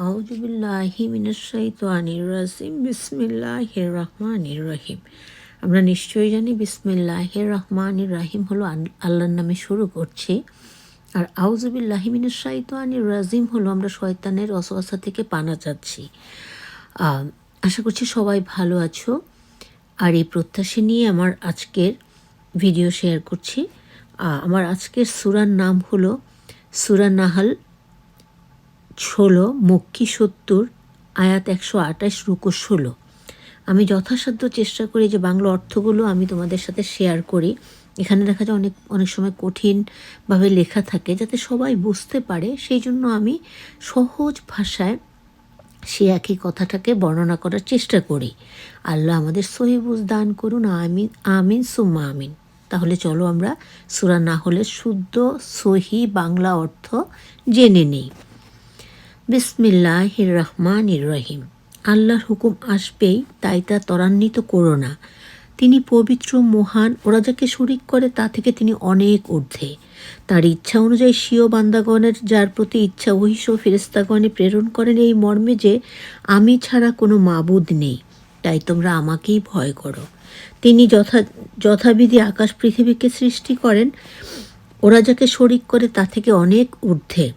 আউযুবিল্লাহি মিনাশ শাইতানির রাজিম বিসমিল্লাহির রহমানির রহিম। আমরা নিশ্চয়ই জানি বিসমিল্লাহির রহমানির রহিম হলো আল্লাহর নামে শুরু করছি। আর আউযুবিল্লাহি মিনাশ শাইতানির রাজিম হলো আমরা শয়তানের ওয়াসওয়াসা থেকে পানা চাচ্ছি। আশা করছি সবাই ভালো আছো। আর এই প্রত্যাশা নিয়ে আমার আজকের ভিডিও শেয়ার করছি। আমার আজকের সূরার নাম হলো সূরা নাহল 16 মক্কি 70 আয়াত 128 রুকু 16। আমি যথাসাধ্য চেষ্টা করি যে বাংলা অর্থগুলো আমি তোমাদের সাথে শেয়ার করি। এখানে দেখা যায় অনেক সময় কঠিনভাবে লেখা থাকে, যাতে সবাই বুঝতে পারে। সেই জন্য আমি সহজ ভাষায় সে একই কথাটাকে বর্ণনা করার চেষ্টা করি। আল্লাহ আমাদের সহি বুঝ দান করুন, আমিন আমিন সুম্মা আমিন। তাহলে চলো আমরা সূরা নাহলের শুদ্ধ সহি বাংলা অর্থ জেনে নিই। বিসমিল্লাহির রহমানির রহিম। আল্লাহর হুকুম আসবেই, তাই তা ত্বরান্বিত করো না। তিনি পবিত্র, মহান। ওরা যাকে শরিক করে তা থেকে তিনি অনেক ঊর্ধ্বে। তার ইচ্ছা অনুযায়ী স্বীয় বান্দাগণের যার প্রতি ইচ্ছা ওহী ও ফেরেশতাগণে প্রেরণ করেন এই মর্মে যে আমি ছাড়া কোনো মাবুদ নেই, তাই তোমরা আমাকেই ভয় করো। তিনি যথাবিধি আকাশ পৃথিবীকে সৃষ্টি করেন। ওরা যাকে শরিক করে তা থেকে অনেক ঊর্ধ্বে।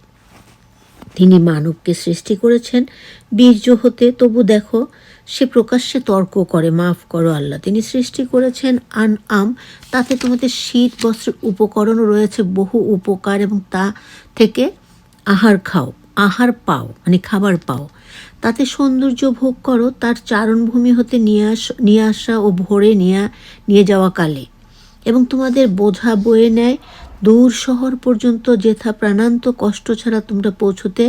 তিনি মানবকে সৃষ্টি করেছেন বীর্য হতে, তবু দেখো সে প্রকাশ্যে তর্ক করে। মাফ করো আল্লাহ। তিনি সৃষ্টি করেছেন আনআম, তাতে তোমাদের শীত বস্ত্রের উপকরণও রয়েছে বহু উপকার, এবং তা থেকে আহার পাও মানে খাবার পাও। তাতে সৌন্দর্য ভোগ করো, তার চারণভূমি হতে নিয়ে আসা ও ভোরে নিয়ে যাওয়া কালে, এবং তোমাদের বোঝা বয়ে নেয় দূর শহর পর্যন্ত, যেথা প্রাণান্ত কষ্ট ছাড়া তোমরা পৌঁছতে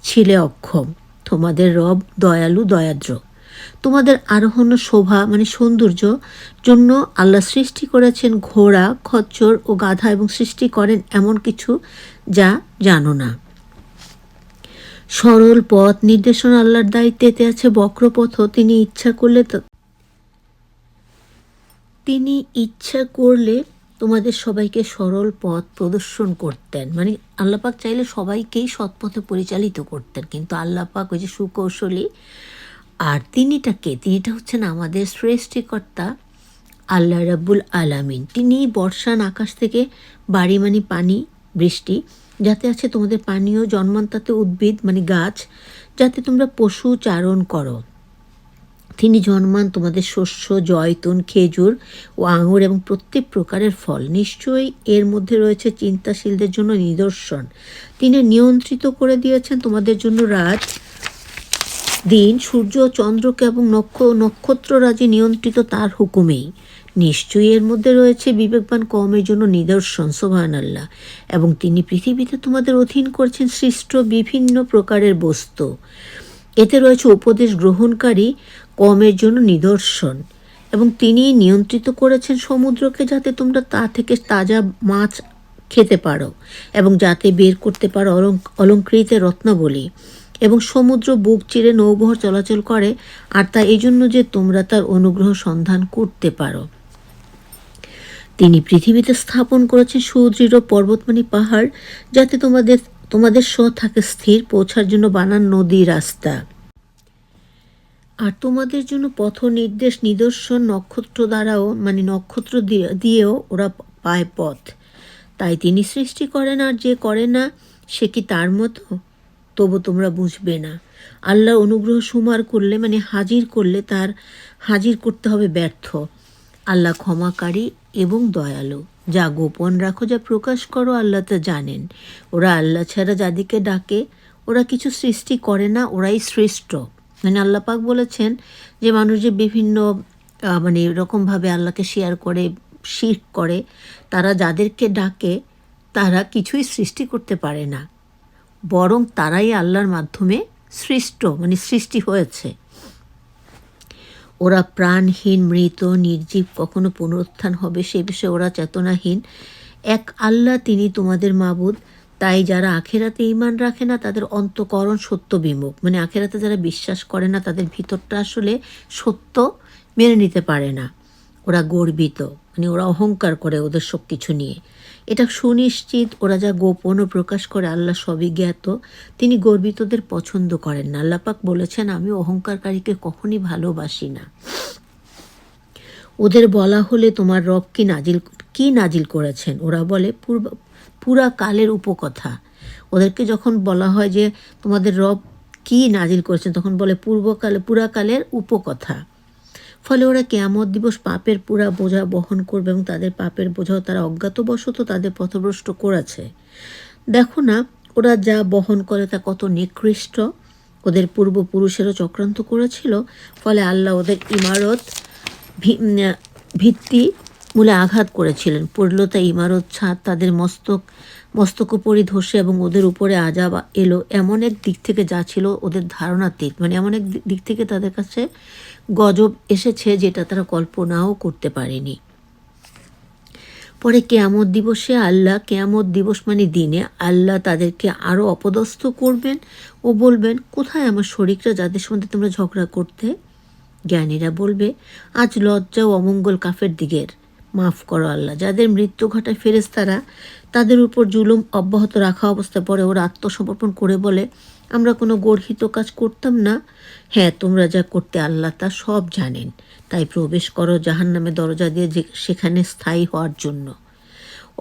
ছিলে অক্ষম। তোমাদের রব দয়ালু দয়াদ্র। তোমাদের আরোহণ শোভা মানে সৌন্দর্য জন্য আল্লাহ সৃষ্টি করেছেন ঘোড়া, খচ্চর ও গাধা, এবং সৃষ্টি করেন এমন কিছু যা জানো না। সরল পথ নির্দেশনা আল্লাহর দায়িত্বে, এতে আছে বক্রপথ। তিনি ইচ্ছা করলে তোমাদের সবাইকে সরল পথ প্রদর্শন করতেন। মানে আল্লাপাক চাইলে সবাইকেই সৎপথে পরিচালিত করতেন, কিন্তু আল্লাপাক ওই যে সুকৌশলী। আর তিনিটা হচ্ছেন আমাদের সৃষ্টিকর্তা আল্লাহ রাব্বুল আলামিন। তিনি বর্ষান আকাশ থেকে বাড়ি মানে পানি, বৃষ্টি, যাতে আছে তোমাদের পানীয়, জন্মান তাতে উদ্ভিদ মানে গাছ, যাতে তোমরা পশু চারণ করো। তিনি জন্মান তোমাদের শস্য, জয়তুন, খেজুর ও আঙুর এবং প্রত্যেক প্রকারের ফল। নিশ্চয়ই এর মধ্যে রয়েছে চিন্তাশীলদের জন্য নিদর্শন। তিনি নিয়ন্ত্রিত করে দিয়েছেন তোমাদের জন্য রাত দিন, সূর্য ও চন্দ্রকে, এবং নক্ষত্ররাজি নিয়ন্ত্রিত তার হুকুমেই। নিশ্চয়ই এর মধ্যে রয়েছে বিবেকবান কওমের জন্য নিদর্শন। সুবহানাল্লাহ। এবং তিনি পৃথিবীতে তোমাদের অধীন করছেন সৃষ্ট বিভিন্ন প্রকারের বস্তু। এতে রয়েছে উপদেশ গ্রহণকারী কওমের জন্য নিদর্শন। এবং তিনি নিয়ন্ত্রিত করেছেন সমুদ্রকে, যাতে তোমরা তা থেকে তাজা মাছ খেতে পারো, এবং যাতে বের করতে পারো অলঙ্কৃত রত্নাবলী। এবং সমুদ্র বুক চিরে নৌবহর চলাচল করে, আর তা এই জন্য যে তোমরা তার অনুগ্রহ সন্ধান করতে পারো। তিনি পৃথিবীতে স্থাপন করেছেন সুদৃঢ় পর্বতমানি পাহাড়, যাতে তোমাদের থাকে স্থির, পৌঁছার জন্য বানান নদী রাস্তা। আর তোমাদের জন্য পথ নিদর্শন নক্ষত্র দ্বারাও, মানে নক্ষত্র দিয়েও ওরা পায় পথ। তাই তিনি সৃষ্টি করেন, আর যে করে না সে কি তার মতো? তবু তোমরা বুঝবে না। আল্লাহ অনুগ্রহ সুমার করলে মানে হাজির করতে হবে ব্যর্থ। আল্লাহ ক্ষমাকারী এবং দয়ালু। যা গোপন রাখো, যা প্রকাশ করো, আল্লাহ তা জানেন। ওরা আল্লাহ ছাড়া যাদেরকে ডাকে, ওরা কিছু সৃষ্টি করে না, ওরাই শ্রেষ্ঠ। মানে আল্লাহ পাক বলেছেন যে মানুষ যে বিভিন্ন মানে এরকমভাবে আল্লাহকে শিরক করে, তারা যাদেরকে ডাকে তারা কিছুই সৃষ্টি করতে পারে না, বরং তারাই আল্লাহর মাধ্যমে সৃষ্টি হয়েছে। ওরা প্রাণহীন, মৃত, নির্জীব, কখনো পুনরুত্থান হবে সে বিষয়ে ওরা চেতনাহীন। এক আল্লাহ, তিনি তোমাদের মাবুদ। তাই যারা আখেরাতে ঈমান রাখে না তাদের অন্তঃকরণ সত্য বিমুখ। মানে আখেরাতে যারা বিশ্বাস করে না তাদের ভিতরটা আসলে সত্য মেনে নিতে পারে না। ওরা গর্বিত, মানে ওরা অহংকার করে ওদের সব কিছু নিয়ে। এটা সুনিশ্চিত ওরা যা গোপন ও প্রকাশ করে আল্লাহ সবই জ্ঞাত। তিনি গর্বিতদের পছন্দ করেন না। আল্লাহ পাক বলেছেন, আমি অহংকারকারীকে কখনই ভালোবাসি না। ওদের বলা হলে তোমার রব কি নাজিল করেছেন, ওরা বলে পুরা কালের উপকথা। ওদেরকে যখন বলা হয় যে তোমাদের রব কি নাজিল করেছেন, তখন বলে পুরাকালের উপকথা। ফলে ওরা কিয়ামত দিবস পাপের পুরা বোঝা বহন করবে এবং তাদের পাপের বোঝাও তারা অজ্ঞাতবশত তাদের পথভ্রষ্ট করেছে। দেখো না ওরা যা বহন করে তা কত নিকৃষ্ট। ওদের পূর্বপুরুষেরও চক্রান্ত করেছিল, ফলে আল্লাহ ওদের ইমারত ভিত্তি মূলে আঘাত করেছিলেন। পড়ল তা ইমারত ছাদ তাদের মস্তক উপরই ধসে এবং ওদের উপরে আজাব এলো এমন এক দিক থেকে যা ছিল ওদের ধারণাতীত, মানে এমন এক দিক থেকে তাদের কাছে গজব এসেছে যেটা তারা কল্পনাও করতে পারেনি। পরে কেয়ামত দিবস মানে দিনে আল্লাহ তাদেরকে আরও অপদস্থ করবেন ও বলবেন, কোথায় আমার শরীকরা যাদের সম্বন্ধে তোমরা ঝগড়া করতে? জ্ঞানীরা বলবে, আজ লজ্জা ও অমঙ্গল কাফের দিকের। মাফ করো আল্লাহ। যাদের মৃত্যু ঘটায় ফেরেশতারা তাদের উপর জুলুম অব্যাহত রাখা অবস্থায় পরে ওরা আত্মসমর্পণ করে বলে, আমরা কোনো গর্হিত কাজ করতাম না। হ্যাঁ, তোমরা যা করতে আল্লাহ তা সব জানেন। তাই প্রবেশ করো জাহান্নামে দরজা দিয়ে, সেখানে স্থায়ী হওয়ার জন্য।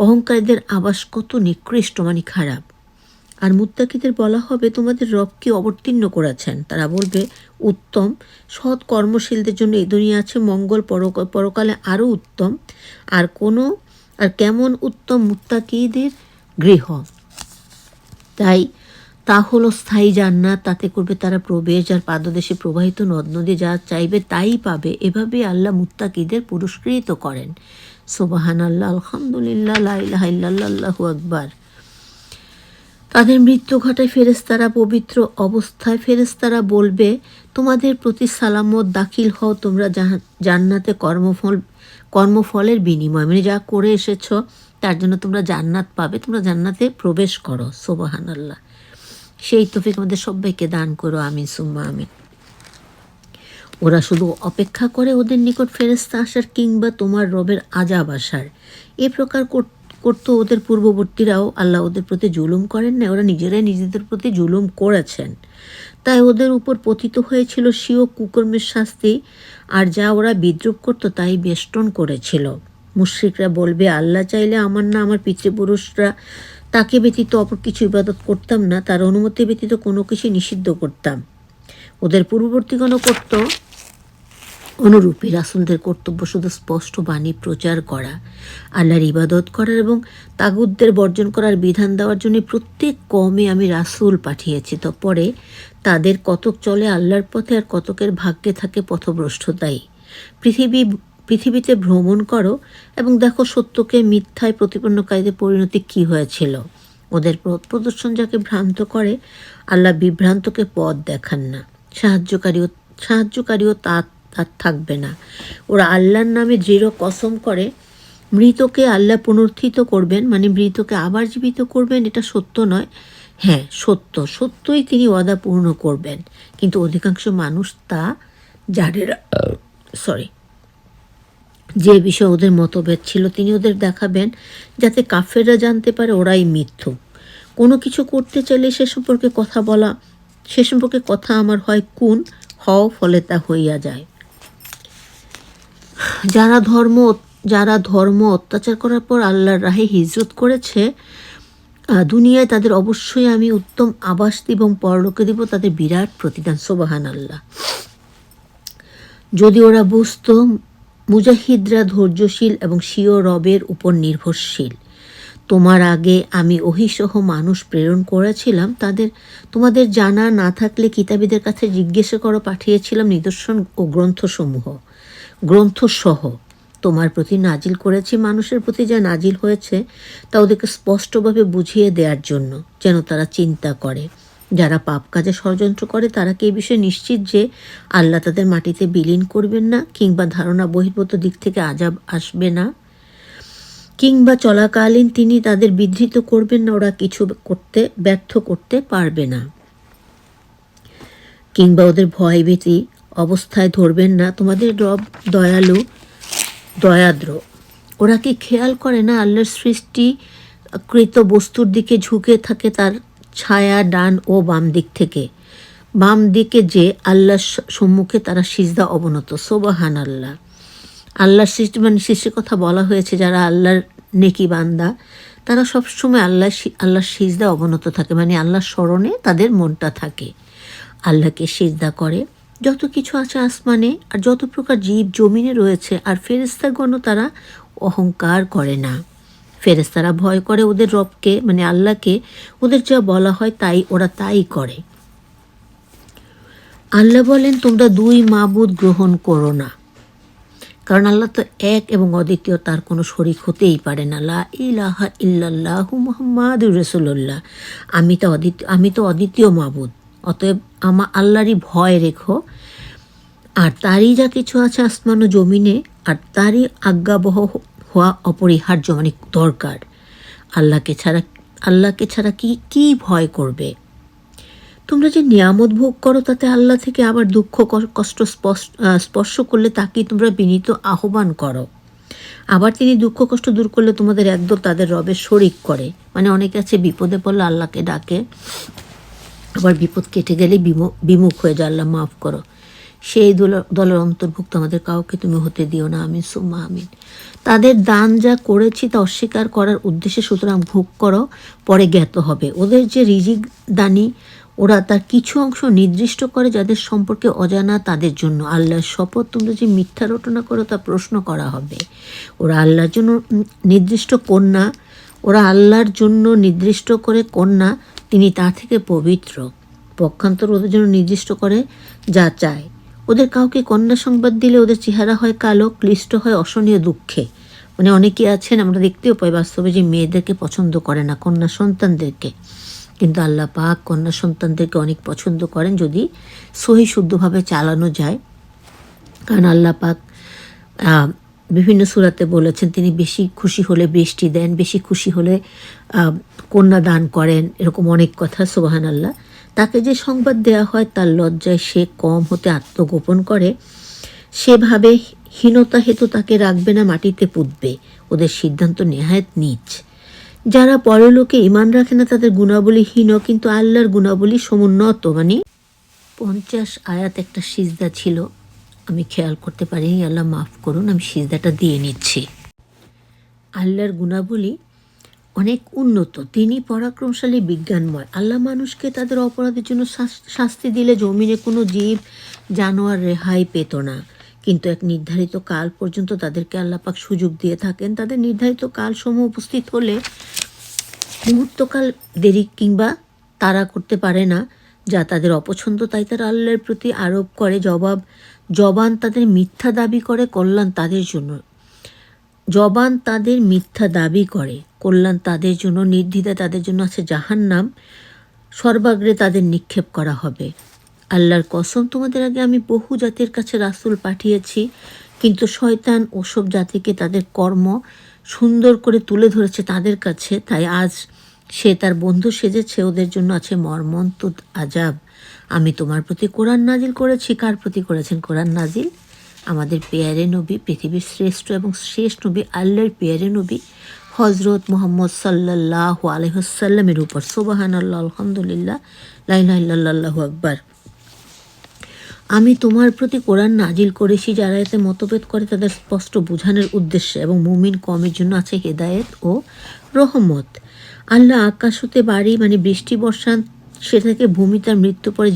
অহংকারীদের আবাস কত নিকৃষ্ট, মানে খারাপ। আর মুত্তাকিদের বলা হবে, তোমাদের রব কি অবতীর্ণ করেছেন? তারা বলবে, উত্তম। সৎ কর্মশীলদের জন্য এই দুনিয়া আছে মঙ্গল, পরকালে আরও উত্তম। আর কেমন উত্তম মুত্তাকিদের গৃহ! তা হলো স্থায়ী জান্নাত, তাতে করবে তারা প্রবেশ, যার পাদদেশে প্রবাহিত নদ নদী, যা চাইবে তাই পাবে। এভাবে আল্লাহ মুত্তাকিদের পুরস্কৃত করেন। সুবহানাল্লাহ, আলহামদুলিল্লাহ, লা ইলাহা ইল্লাল্লাহ, আল্লাহু আকবার। তাদের মৃত্যু ঘটায় ফেরেশতারা পবিত্র অবস্থায়। ফেরেশতারা বলবে, তোমাদের প্রতি সালামত, দাখিল হও তোমরা জান্নাতে কর্মফলের বিনিময়, মানে যা করে এসেছ তার জন্য তোমরা জান্নাত পাবে, তোমরা জান্নাতে প্রবেশ করো। সুবহানাল্লাহ। সেই তৌফিক আমাদের সবাইকে দান করো, আমিন সুম্মা আমিন। ওরা শুধু অপেক্ষা করে ওদের নিকট ফেরেশতা আসার কিংবা তোমার রবের আযাব আসার। এ প্রকার করতো ওদের পূর্ববর্তীরাও। আল্লাহ ওদের প্রতি জুলুম করেন না, ওরা নিজেরাই নিজেদের প্রতি জুলুম করেছেন। তাই ওদের উপর পতিত হয়েছিল স্বীয় কুকর্মের শাস্তি, আর যা ওরা বিদ্রুপ করতো তাই বেষ্টন করেছিল। মুশরিকরা বলবে, আল্লাহ চাইলে আমার পিতৃপুরুষরা তাকে ব্যতীত অপর কিছু ইবাদত করতাম না, তার অনুমতি ব্যতীত কোনো কিছু নিষিদ্ধ করতাম। ওদের পূর্ববর্তীগণও করত অনুরূপী। রাসূলদের কর্তব্য শুধু স্পষ্ট বাণী প্রচার করা, আল্লাহর ইবাদত করার এবং তাগুতদের বর্জন করার বিধান দেওয়ার জন্য প্রত্যেক কওমে আমি রাসূল পাঠিয়েছি। তো পরে তাদের কতক চলে আল্লাহর পথে আর কতকের ভাগ্যে থাকে পথভ্রষ্টতাই। পৃথিবীতে ভ্রমণ করো এবং দেখো সত্যকে মিথ্যায় প্রতিপন্নকারীদের পরিণতি কী হয়েছিল। ওদের পথ প্রদর্শন যাকে ভ্রান্ত করে, আল্লাহ বিভ্রান্তকে পথ দেখান না। সাহায্যকারীও তার থাকবে না। ওরা আল্লাহর নামে দৃঢ় কসম করে, মৃতকে আল্লাহ পুনরুত্থিত করবেন, মানে মৃতকে আবার জীবিত করবেন, এটা সত্য নয়। হ্যাঁ, সত্যই তিনি ওয়াদা পূর্ণ করবেন, কিন্তু অধিকাংশ মানুষ তা যে বিষয়ে ওদের মতভেদ ছিল তিনি ওদের দেখাবেন, যাতে কাফেররা জানতে পারে ওরাই মিথ্যুক। কোনো কিছু করতে চাইলে সে সম্পর্কে কথা আমার হয় কুন হও, ফলে তা হইয়া যায়। যারা ধর্ম অত্যাচার করার পর আল্লাহর রাহে হিজরত করেছে, দুনিয়ায় তাদের অবশ্যই আমি উত্তম আবাস দিব এবং পরলোকে দিব তাদের বিরাট প্রতিদান। সুবহানাল্লাহ। যদি ওরা বুঝত, মুজাহিদরা ধৈর্যশীল এবং স্বীয় রবের উপর নির্ভরশীল। তোমার আগে আমি ওহীসহ মানুষ প্রেরণ করেছিলাম, তোমাদের জানা না থাকলে কিতাবীদের কাছে জিজ্ঞাসা করো, পাঠিয়েছিলাম নিদর্শন ও গ্রন্থসহ তোমার প্রতি নাজিল করেছি। মানুষের প্রতি যা নাজিল হয়েছে তা ওদেরকে স্পষ্টভাবে বুঝিয়ে দেওয়ার জন্য, যেন তারা চিন্তা করে। যারা পাপ কাজে ষড়যন্ত্র করে তারা কি এই বিষয়ে নিশ্চিত যে আল্লাহ তাদের মাটিতে বিলীন করবেন না, কিংবা ধারণা বহির্ভূত দিক থেকে আযাব আসবে না, কিংবা চলাকালীন তিনি তাদের বিধৃত করবেন না, ওরা কিছু ব্যর্থ করতে পারবে না, কিংবা ওদের ভয়ভীতি অবস্থায় ধরবেন না। তোমাদের রব দয়াদ্র, ওরা কি খেয়াল করে না আল্লাহর সৃষ্টিকৃত বস্তুর দিকে ঝুঁকে থাকে তার ছায়া ডান ও বাম দিক থেকে? বাম দিকে যে আল্লাহর সম্মুখে তারা সিজদা অবনত। সুবহান আল্লাহ। আল্লাহর সৃষ্টি মানে সৃষ্টির কথা বলা হয়েছে, যারা আল্লাহর নেকি বান্দা তারা সবসময় আল্লাহর সিজদা অবনত থাকে, মানে আল্লাহর স্মরণে তাদের মনটা থাকে, আল্লাহকে সিজদা করে। যত কিছু আছে আসমানে আর যত প্রকার জীব জমিনে রয়েছে, আর ফেরেশতাগণও তারা অহংকার করে না। ফেরেশতারা ভয় করে ওদের রবকে, মানে আল্লাহকে। ওদের যা বলা হয় তাই ওরা তাই করে। আল্লাহ বলেন, তোমরা দুই মাবুদ গ্রহণ করো না, কারণ আল্লাহ তো এক এবং অদ্বিতীয়, তার কোনো শরিক হতেই পারে না। লা ইলাহা ইল্লাল্লাহু মুহাম্মাদুর রাসূলুল্লাহ। আমি তো অদ্বিতীয় মাবুদ, অতএব আল্লাহরই ভয় রেখো। আর তারই যা কিছু আছে আসমান ও জমিনে, আর তারই আজ্ঞাবহ হওয়া অপরিহার্য, মানে দরকার। আল্লাহকে ছাড়া কি ভয় করবে? তোমরা যে নিয়ামত ভোগ করো তাতে আল্লাহ থেকে আবার দুঃখ কষ্ট স্পর্শ করলে তাকেই তোমরা বিনীত আহ্বান করো। আবার তিনি দুঃখ কষ্ট দূর করলে তোমাদের একদল তাদের রবের শরিক করে। মানে অনেকে আছে বিপদে পড়লে আল্লাহকে ডাকে, আবার বিপদ কেটে গেলে বিমুখ হয়ে যায়, আল্লাহ মাফ করো। সেই দলের অন্তর্ভুক্ত আমাদের কাউকে তুমি হতে দিও না, আমিন সুম্মা আমিন। তাদের দান যা করেছি তা অস্বীকার করার উদ্দেশ্যে সুতরাং ভোগ করো, পরে জ্ঞাত হবে। ওদের যে রিজিক দানি, ওরা তার কিছু অংশ নির্দিষ্ট করে যাদের সম্পর্কে অজানা তাদের জন্য। আল্লাহর শপথ, তোমরা যে মিথ্যা রটনা করো তা প্রশ্ন করা হবে। ওরা আল্লাহর জন্য নির্দিষ্ট করে কন্যা, তিনি তা থেকে পবিত্র। পক্ষান্তর ওদের জন্য নির্দিষ্ট করে যা চায়। ওদের কাউকে কন্যা সংবাদ দিলে ওদের চেহারা হয় কালো, ক্লিষ্ট হয় অসহনীয় দুঃখে। মানে অনেকে আছেন, আমরা দেখতেও পাই বাস্তবে, যে মেয়েদেরকে পছন্দ করে না, কন্যা সন্তানদেরকে। কিন্তু আল্লাহ পাক কন্যা সন্তানদেরকে অনেক পছন্দ করেন যদি সহি শুদ্ধভাবে চালানো যায়। কারণ আল্লাহ পাক বিভিন্ন সূরাতে বলেছেন তিনি বেশি খুশি হলে বৃষ্টি দেন, বেশি খুশি হলে কন্যা দান করেন, এরকম অনেক কথা। সুবহান আল্লাহ। তাকে যে সংবাদ দেওয়া হয় তার লজ্জায় সে কম হতে আত্মগোপন করে, সেভাবে হীনতা হেতু তাকে রাখবে না, মাটিতে পুঁতবে। ওদের সিদ্ধান্ত নেহায়েত নীচ। যারা পরলোকে ঈমান রাখে না তাদের গুণাবলী হীন, কিন্তু আল্লাহর গুণাবলী সমুন্নত। মানে 50 আয়াত একটা সিজদা ছিল, আমি খেয়াল করতে পারিনি, আল্লাহ মাফ করুন, আমি সিজদাটা দিয়ে নিচ্ছি। আল্লাহর গুণাবলী অনেক উন্নত, তিনি পরাক্রমশালী, বিজ্ঞানময়। আল্লাহ মানুষকে তাদের অপরাধের জন্য শাস্তি দিলে জমিনে কোনো জীব জানোয়ার রেহাই পেত না, কিন্তু এক নির্ধারিত কাল পর্যন্ত তাদেরকে আল্লাপাক সুযোগ দিয়ে থাকেন। তাদের নির্ধারিত কালসমূহ উপস্থিত হলে মুহূর্তকাল দেরি কিংবা তারা করতে পারে না, যা তাদের অপছন্দ, তাই তারা আল্লাহর প্রতি আরোপ করে জবান তাদের মিথ্যা দাবি করে কল্যাণ তাদের জন্য। কল্যাণ তাদের জন্য, নির্দ্বিধায় তাদের জন্য আছে জাহান্নাম, সর্বাগ্রে তাদের নিক্ষেপ করা হবে। আল্লাহর কসম, তোমাদের আগে আমি বহু জাতির কাছে রাসূল পাঠিয়েছি, কিন্তু শয়তান ওসব জাতিকে তাদের কর্ম সুন্দর করে তুলে ধরেছে তাদের কাছে, তাই আজ সে তার বন্ধু সেজেছে। ওদের জন্য আছে মর্মন্তুদ আযাব। আমি তোমার প্রতি কোরআন নাজিল করেছি। কার প্রতি করেছেন কোরআন নাজিল? আমাদের পেয়ারে নবী, পৃথিবীর শ্রেষ্ঠ এবং শেষ নবী, আল্লাহর পেয়ারে নবী হজরত মুহাম্মদ সাল্লাল্লাহু আলাইহি ওয়াসাল্লামের উপর। সুবহানাল্লাহ, আলহামদুলিল্লাহ, লা ইলাহা ইল্লাল্লাহ, আল্লাহু আকবার। আমি তোমার প্রতি কোরআন নাজিল করেছি, যারা এতে মতভেদ করে তাদের স্পষ্ট বোঝানোর উদ্দেশ্যে, এবং মুমিন কওমের জন্য আছে হেদায়েত ও রহমত। আল্লাহ আকাশ হতে বাড়ি, মানে বৃষ্টি বর্ষান, সে থেকে ভূমি তার মৃত্যু পরে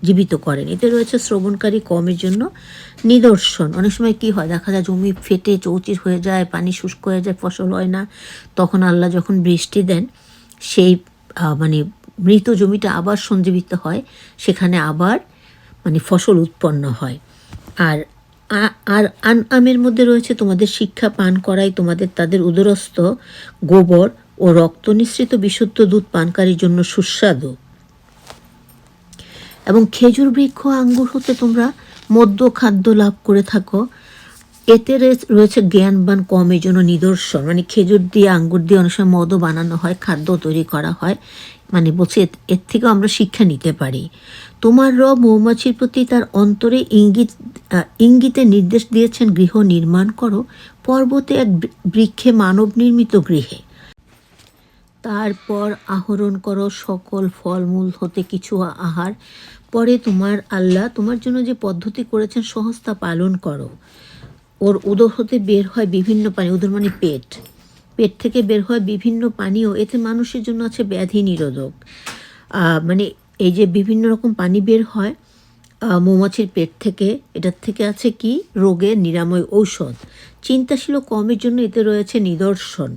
জীবিত করেন। এতে রয়েছে শ্রবণকারী কওমের জন্য নিদর্শন। অনেক সময় কি হয়, দেখা যায় জমি ফেটে চৌচির হয়ে যায়, পানি শুষ্ক হয়ে যায়, ফসল হয় না। তখন আল্লাহ যখন বৃষ্টি দেন, সেই মানে মৃত জমিটা আবার সঞ্জীবিত হয়, সেখানে আবার মানে ফসল উৎপন্ন হয়। আর আমের মধ্যে রয়েছে তোমাদের শিক্ষা পান করাই তোমাদের তাদের উদরস্থ গোবর ও রক্ত নিঃসৃত বিশুদ্ধ দুধ পানকারীর জন্য সুস্বাদু। এবং খেজুর বৃক্ষ আঙ্গুর হতে তোমরা মদ্য খাদ্য লাভ করে থাকো, এতে রয়েছে জ্ঞানবান কমের জন্য নিদর্শন। মানে খেজুর দিয়ে আঙ্গুর দিয়ে অনেক সময় মদও বানানো হয়, খাদ্য তৈরি করা হয়, মানে বলছে এর থেকেও আমরা শিক্ষা নিতে পারি। তোমার রব মৌমাছির প্রতি তার অন্তরে ইঙ্গিত ইঙ্গিতে নির্দেশ দিয়েছেন, গৃহ নির্মাণ করো পর্বতে এক বৃক্ষে মানব নির্মিত গৃহে, তারপর আহরণ করো সকল ফলমূল হতে কিছু আহার, পরে তোমার আল্লাহ তোমার জন্য যে পদ্ধতি করেছেন সহজ তা পালন করো। ওর উদর হতে বের হয় বিভিন্ন পানি, উদর মানে পেট, পেট থেকে বের হয় বিভিন্ন পানীয়, এতে মানুষের জন্য আছে ব্যাধি নিরোধক। মানে এই যে বিভিন্ন রকম পানি বের হয় মৌমাছির পেট থেকে, এটার থেকে আছে কি রোগের নিরাময় ঔষধ। চিন্তাশীল ও কমের জন্য এতে রয়েছে নিদর্শন।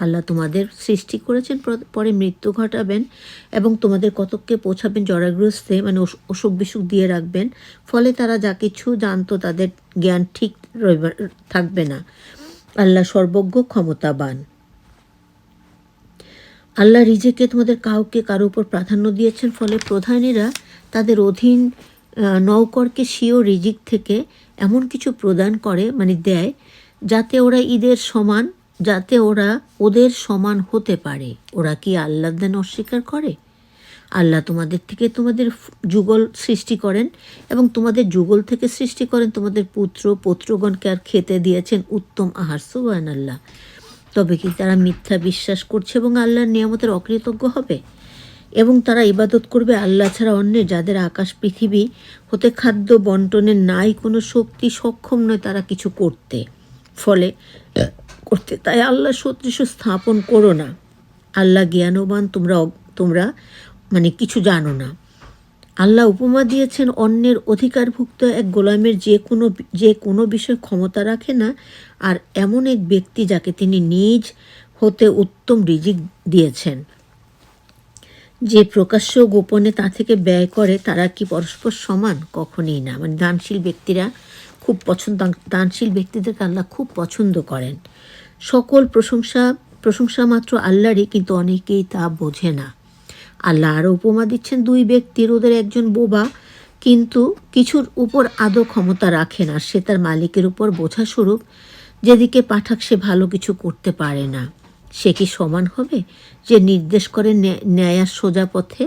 আল্লাহ তোমাদের সৃষ্টি করেছেন, পরে মৃত্যু ঘটাবেন এবং তোমাদের কতককে পৌঁছাবেন জরাগ্রস্তে, মানে অসুখ বিসুখ দিয়ে রাখবেন, ফলে তারা যা কিছু জানতো তাদের জ্ঞান ঠিক থাকবে না। আল্লাহ সর্বজ্ঞ ক্ষমতাবান। আল্লাহ রিজেকে তোমাদের কাউকে কারো উপর প্রাধান্য দিয়েছেন, ফলে প্রধানীরা তাদের অধীন নৌকরকে স্বীয় রিজিক থেকে এমন কিছু প্রদান করে, মানে দেয়, যাতে ওরা ওদের সমান হতে পারে। ওরা কি আল্লাহর দান অস্বীকার করে? আল্লাহ তোমাদের থেকে তোমাদের যুগল সৃষ্টি করেন এবং তোমাদের যুগল থেকে সৃষ্টি করেন তোমাদের পৌত্রগণকে আর খেতে দিয়েছেন উত্তম আহার। সুবহানাল্লাহ। তবে কি তারা মিথ্যা বিশ্বাস করছে এবং আল্লাহর নিয়ামতের অকৃতজ্ঞ হবে? এবং তারা ইবাদত করবে আল্লাহ ছাড়া অন্যের, যাদের আকাশ পৃথিবী হতে খাদ্য বন্টনের নাই কোনো শক্তি, সক্ষম নয় তারা কিছু করতে, তাই আল্লাহ সদৃশ স্থাপন করো না। আল্লাহ জ্ঞানবান, তোমরা মানে কিছু জানো না। আল্লাহ উপমা দিয়েছেন অন্যের অধিকারভুক্ত এক গোলামের যে কোনো বিষয়ে ক্ষমতা রাখে না, আর এমন এক ব্যক্তি যাকে তিনি নিজ হতে উত্তম রিজিক দিয়েছেন। যে প্রকাশ্য গোপনে তা থেকে ব্যয় করে তারা কি পরস্পর সমান? কখনই না। মানে দানশীল ব্যক্তিদেরকে আল্লাহ খুব পছন্দ করেন। সকল প্রশংসা মাত্র আল্লাহরই, কিন্তু অনেকেই তা বোঝে না। আল্লাহ আরও উপমা দিচ্ছেন দুই ব্যক্তির, ওদের একজন বোবা কিন্তু কিছুর উপর আদৌ ক্ষমতা রাখে না, সে তার মালিকের উপর বোঝাস্বরূপ যেদিকে পাঠাক সে ভালো কিছু করতে পারে না। সে কি সমান হবে যে নির্দেশ করে ন্যায় আর সোজা পথে?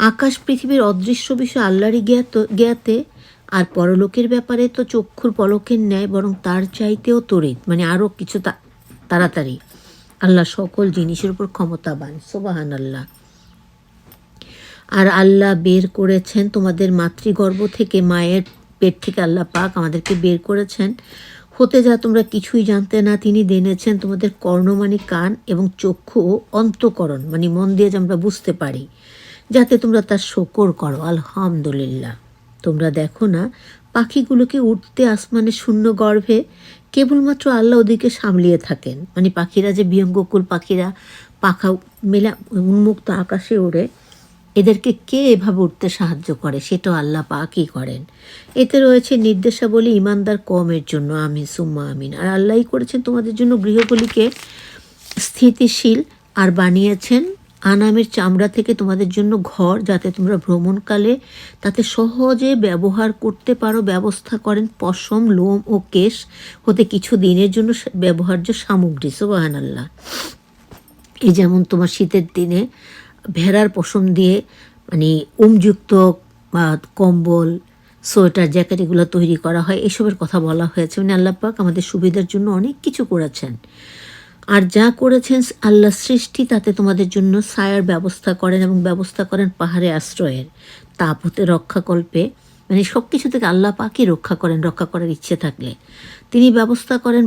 আকাশ পৃথিবীর অদৃশ্য বিষয় আল্লাহরই জ্ঞাতে, আর পরলোকের ব্যাপারে তো চক্ষুর পলকের ন্যায়, বরং তার চাইতেও তড়িৎ, মানে আরও কিছু তাড়াতাড়ি। আল্লাহ সকল জিনিসের উপর ক্ষমতাবান। সুবহানাল্লাহ। আর আল্লাহ বের করেছেন তোমাদের মাতৃগর্ভ থেকে, মায়ের পেট থেকে আল্লাহ পাক আমাদেরকে বের করেছেন, হতে যা তোমরা কিছুই জানতে না তিনি জেনেছেন তোমাদের কর্ণ মানে কান এবং চক্ষু ও অন্তঃকরণ মানে মন দিয়ে যে আমরা বুঝতে পারি, যাতে তোমরা তার শকর করো। আলহামদুলিল্লাহ। তোমরা দেখো না পাখিগুলোকে উঠতে আসমানে শূন্য গর্ভে, কেবলমাত্র আল্লাহ ওদিকে সামলিয়ে থাকেন। মানে পাখিরা যে বিহঙ্গকুল পাখিরা পাখা মেলা উন্মুক্ত আকাশে ওড়ে, এদেরকে কে এভাবে উঠতে সাহায্য করে? সেটাও আল্লাহ পাকই করেন। এতে রয়েছে নির্দেশাবলী ইমানদার কমের জন্য। আমিন সুম্মা আমিন। আর আল্লাহই করেছেন তোমাদের জন্য গৃহগুলিকে স্থিতিশীল, আর বানিয়েছেন আনামের চামড়া থেকে তোমাদের জন্য ঘর, যাতে তোমরা ভ্রমণকালে তাতে সহজে ব্যবহার করতে পারো। ব্যবস্থা করেন পশম, লোম ও কেশ হতে কিছু দিনের জন্য ব্যবহার্য সামগ্রী। সুবহানাল্লাহ। এই যেমন তোমার শীতের দিনে ভেড়ার পশম দিয়ে মানে উমযুক্ত কম্বল, সোয়েটার, জ্যাকেট এগুলো তৈরি করা হয়, এসবের কথা বলা হয়েছে। মানে আল্লাহ পাক আমাদের সুবিধার জন্য অনেক কিছু করেছেন। আর যা করেছেন আল্লাহ সৃষ্টি, তাতে তোমাদের জন্য ছায়ার ব্যবস্থা করেন এবং ব্যবস্থা করেন পাহাড়ে আশ্রয়ের, তাপ হতে রক্ষাকল্পে, মানে সব কিছু থেকে আল্লাহ পাকই রক্ষা করার ইচ্ছে থাকলে। তিনি ব্যবস্থা করেন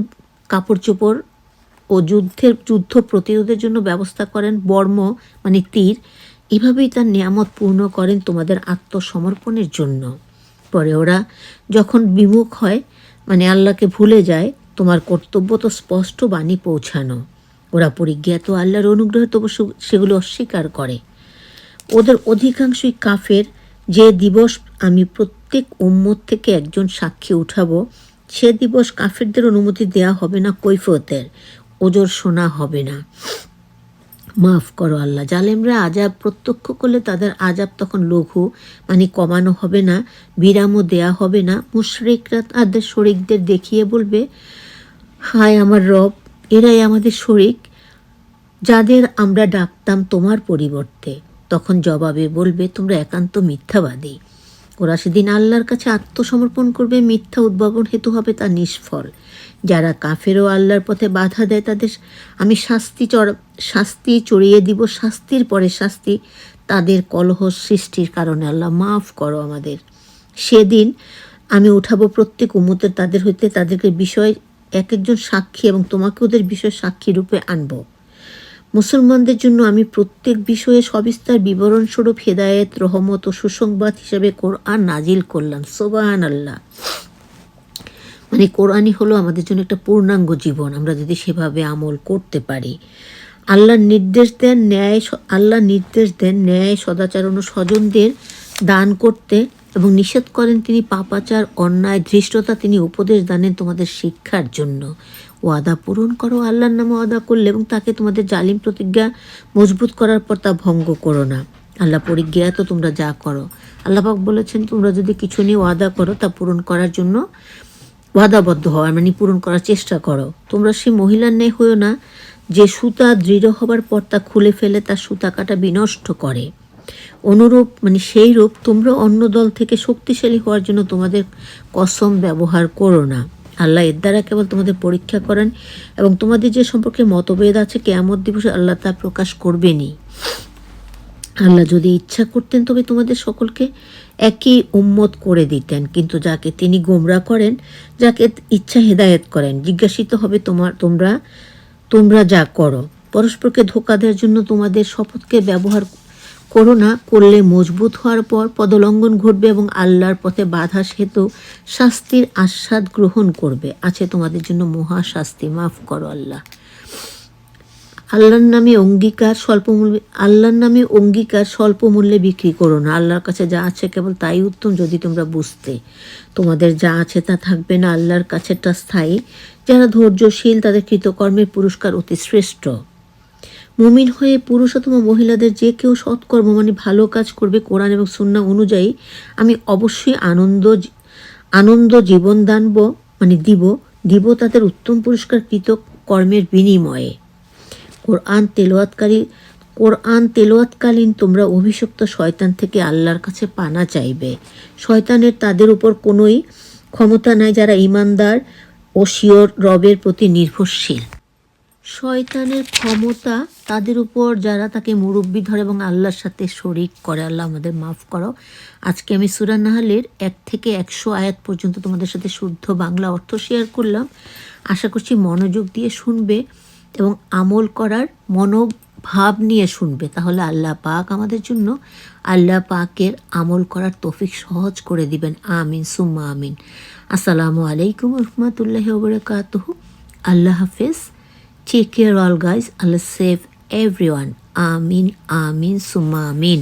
কাপড় চোপড় ও যুদ্ধ প্রতিরোধের জন্য ব্যবস্থা করেন বর্ম মানে তীর। এভাবেই তার নিয়ামত পূর্ণ করেন তোমাদের আত্মসমর্পণের জন্য। পরে ওরা যখন বিমুখ হয়, মানে আল্লাহকে ভুলে যায়, তোমার কর্তব্য তো স্পষ্ট বাণী পৌঁছানো। ওরা পরিজ্ঞাত আল্লাহর অনুগ্রহে তবু সেগুলো অস্বীকার করে। ওদের অধিকাংশই কাফের। যে দিবস আমি প্রত্যেক উম্মত থেকে একজন সাক্ষী উঠাবো, সে দিবস কাফেরদের অনুমতি দেয়া হবে না কৈফিয়তের, ওজর শোনা হবে না। মাফ করো আল্লাহ। জালেমরা আজাব প্রত্যক্ষ করলে তাদের আজাব তখন লঘু, মানে কমানো হবে না, বিরামও দেয়া হবে না। মুশরিকরা তাদের শরিকদের দেখিয়ে বলবে, হায় আমার রব, এরাই আমাদের শরিক যাদের আমরা ডাকতাম তোমার পরিবর্তে। তখন জবাবে বলবে, তোমরা একান্ত মিথ্যাবাদী। ওরা সেদিন আল্লাহর কাছে আত্মসমর্পণ করবে, মিথ্যা উদ্ভাবন হেতু হবে তা নিষ্ফল। যারা কাফের ও আল্লাহর পথে বাধা দেয় তাদের আমি শাস্তি চড়িয়ে দিব, শাস্তির পরে শাস্তি, তাদের কলহ সৃষ্টির কারণে। আল্লাহ মাফ করো আমাদের। সেদিন আমি উঠাবো প্রত্যেক উম্মতের তাদের হইতে তাদেরকে বিষয় এক একজন সাক্ষী, এবং তোমাকে ওদের বিষয় সাক্ষী রূপে আনব। মুসলমানদের জন্য আমি প্রত্যেক বিষয়ে সবিস্তার বিবরণস্বরূপ হেদায়েত, রহমত ও সুসংবাদ হিসেবে কোরআন নাজিল করলাম। সুবহানাল্লাহ। মানে কোরআনই হলো আমাদের জন্য একটা পূর্ণাঙ্গ জীবন, আমরা যদি সেভাবে আমল করতে পারি। আল্লাহ নির্দেশ দেন ন্যায়, সদাচরণ ও স্বজনদের দান করতে, এবং নিষেধ করেন তিনি পাপাচার, অন্যায়, ধৃষ্টতা। তিনি উপদেশ দানেন তোমাদের শিক্ষার জন্য। ওয়াদা পূরণ করো, আল্লাহর নামে ওয়াদা করলে এবং তাকে তোমাদের জালিম প্রতিজ্ঞা মজবুত করার পর তা ভঙ্গ করো না। আল্লাহ পরিজ্ঞা তো তোমরা যা করো। আল্লাহ পাক বলেছেন তোমরা যদি কিছু নিয়ে ওয়াদা করো তা পূরণ করার জন্য ওয়াদাবদ্ধ হওয়ার মানে পূরণ করার চেষ্টা করো। তোমরা সেই মহিলার ন্যায় হইও না যে সুতা দৃঢ় হবার পর তা খুলে ফেলে তার সুতা কাটা বিনষ্ট করে। অনুরূপ মানে সেই রূপ তোমরা অন্য দল থেকে শক্তিশালী হওয়ার জন্য তোমাদের কসম ব্যবহার করো না। আল্লাহ এর দ্বারা কেবল তোমাদের পরীক্ষা করেন, এবং তোমাদের যে সম্পর্কে মতভেদ আছে কিয়ামত দিবসে আল্লাহ তা প্রকাশ করবেনই। আল্লাহ যদি ইচ্ছা করতেন তবে তোমাদের সকলকে একই উম্মত করে দিতেন, কিন্তু যাকে তিনি গোমরাহ করেন, যাকে ইচ্ছা হেদায়েত করেন। জিজ্ঞাসিত হবে তোমরা যা করো। পরস্পরকে ধোঁকা দেওয়ার জন্য তোমাদের শপথকে ব্যবহার করো না, করলে মজবুত হওয়ার পর পদলঙ্ঘন ঘটবে এবং আল্লাহর পথে বাধা সেতু শাস্তির আস্বাদ গ্রহণ করবে। আছে তোমাদের জন্য মহা শাস্তি। মাফ করো আল্লাহ। আল্লাহর নামে অঙ্গীকার স্বল্প মূল্যে বিক্রি করো না। আল্লাহর কাছে যা আছে কেবল তাই উত্তম যদি তোমরা বুঝতে। তোমাদের যা আছে তা থাকবে না, আল্লাহর কাছে তা স্থায়ী। যারা ধৈর্যশীল তাদের কৃতকর্মের পুরস্কার অতি শ্রেষ্ঠ। মুমিন হয়ে পুরুষ অথবা মহিলাদের যে কেউ সৎকর্ম মানে ভালো কাজ করবে কোরআন এবং সুন্নাহ অনুযায়ী, আমি অবশ্যই আনন্দ জীবন দিব তাদের উত্তম পুরস্কার কৃতকর্মের বিনিময়ে। কোরআন তেলাওয়াতকালীন তোমরা অভিশপ্ত শয়তান থেকে আল্লাহর কাছে পানা চাইবে। শয়তানের তাদের উপর কোনোই ক্ষমতা নাই যারা ঈমানদার ও শিওর রবের প্রতি নির্ভরশীল। শয়তানের ক্ষমতা তাদের উপর যারা তাকে মুরব্বি ধরে এবং আল্লাহর সাথে শরিক করে। আল্লাহ আমাদের মাফ করো। আজকে আমি সূরা নাহলের 1 থেকে 100 আয়াত পর্যন্ত তোমাদের সাথে শুদ্ধ বাংলা অর্থ শেয়ার করলাম। আশা করছি মনোযোগ দিয়ে শুনবে এবং আমল করার মনোভাব নিয়ে শুনবে, তাহলে আল্লাহ পাক আমাদের জন্য আল্লাহ পাকের আমল করার তৌফিক সহজ করে দিবেন। আমিন সুম্মা আমিন। আসসালামু আলাইকুম রহমতুল্লাহি ওয়া বারাকাতুহু। আল্লাহ হাফেজ। Take care all guys. Allah save everyone. Amin, amin, summa amin.